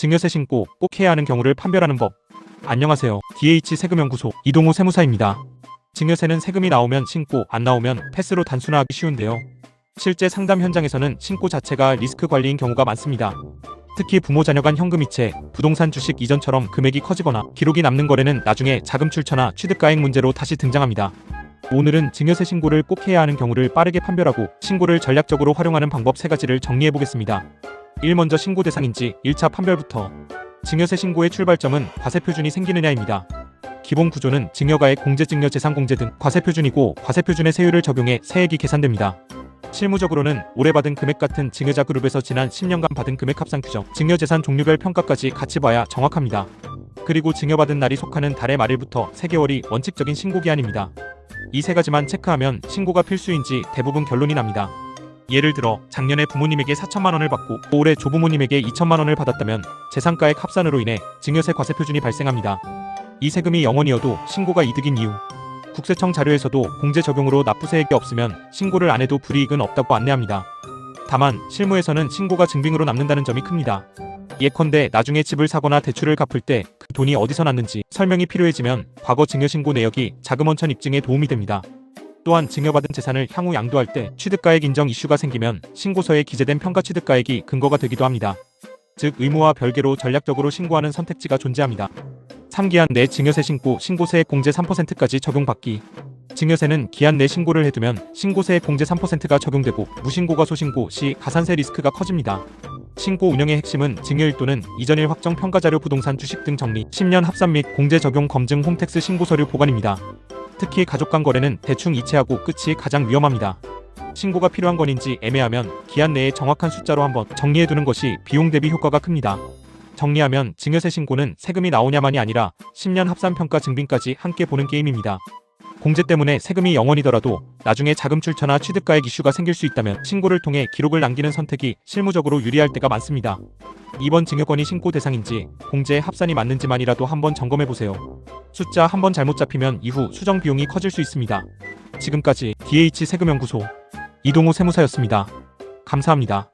증여세 신고 꼭 해야 하는 경우를 판별하는 법. 안녕하세요. DH 세금연구소 이동우 세무사입니다. 증여세는 세금이 나오면 신고, 안 나오면 패스로 단순화하기 쉬운데요. 실제 상담 현장에서는 신고 자체가 리스크 관리인 경우가 많습니다. 특히 부모 자녀 간 현금이체, 부동산 주식 이전처럼 금액이 커지거나 기록이 남는 거래는 나중에 자금 출처나 취득가액 문제로 다시 등장합니다. 오늘은 증여세 신고를 꼭 해야 하는 경우를 빠르게 판별하고 신고를 전략적으로 활용하는 방법 3가지를 정리해보겠습니다. 1. 먼저 신고 대상인지 1차 판별부터. 증여세 신고의 출발점은 과세표준이 생기느냐입니다. 기본 구조는 증여가액 공제증여 재산공제 등 과세표준이고 과세표준의 세율을 적용해 세액이 계산됩니다. 실무적으로는 올해 받은 금액 같은 증여자 그룹에서 지난 10년간 받은 금액 합산 규정, 증여재산 종류별 평가까지 같이 봐야 정확합니다. 그리고 증여받은 날이 속하는 달의 말일부터 3개월이 원칙적인 신고기한입니다. 이 3가지만 체크하면 신고가 필수인지 대부분 결론이 납니다. 예를 들어 작년에 부모님에게 4천만 원을 받고 올해 조부모님에게 2천만 원을 받았다면 재산가액 합산으로 인해 증여세 과세표준이 발생합니다. 이 세금이 0원이어도 신고가 이득인 이유. 국세청 자료에서도 공제 적용으로 납부세액이 없으면 신고를 안 해도 불이익은 없다고 안내합니다. 다만 실무에서는 신고가 증빙으로 남는다는 점이 큽니다. 예컨대 나중에 집을 사거나 대출을 갚을 때 그 돈이 어디서 났는지 설명이 필요해지면 과거 증여신고 내역이 자금원천 입증에 도움이 됩니다. 또한 증여받은 재산을 향후 양도할 때 취득가액 인정 이슈가 생기면 신고서에 기재된 평가 취득가액이 근거가 되기도 합니다. 즉 의무와 별개로 전략적으로 신고하는 선택지가 존재합니다. 3기한 내 증여세 신고, 신고세액 공제 3%까지 적용받기. 증여세는 기한 내 신고를 해두면 신고세액 공제 3%가 적용되고 무신고가 소신고 시 가산세 리스크가 커집니다. 신고 운영의 핵심은 증여일 또는 이전일 확정 평가자료 부동산 주식 등 정리, 10년 합산 및 공제 적용 검증 홈택스 신고서류 보관입니다. 특히 가족 간 거래는 대충 이체하고 끝이 가장 위험합니다. 신고가 필요한 건인지 애매하면 기한 내에 정확한 숫자로 한번 정리해두는 것이 비용 대비 효과가 큽니다. 정리하면 증여세 신고는 세금이 나오냐만이 아니라 10년 합산평가 증빙까지 함께 보는 게임입니다. 공제 때문에 세금이 0원이더라도 나중에 자금 출처나 취득가액 이슈가 생길 수 있다면 신고를 통해 기록을 남기는 선택이 실무적으로 유리할 때가 많습니다. 이번 증여권이 신고 대상인지 공제에 합산이 맞는지만이라도 한번 점검해보세요. 숫자 한번 잘못 잡히면 이후 수정 비용이 커질 수 있습니다. 지금까지 DH 세금연구소 이동우 세무사였습니다. 감사합니다.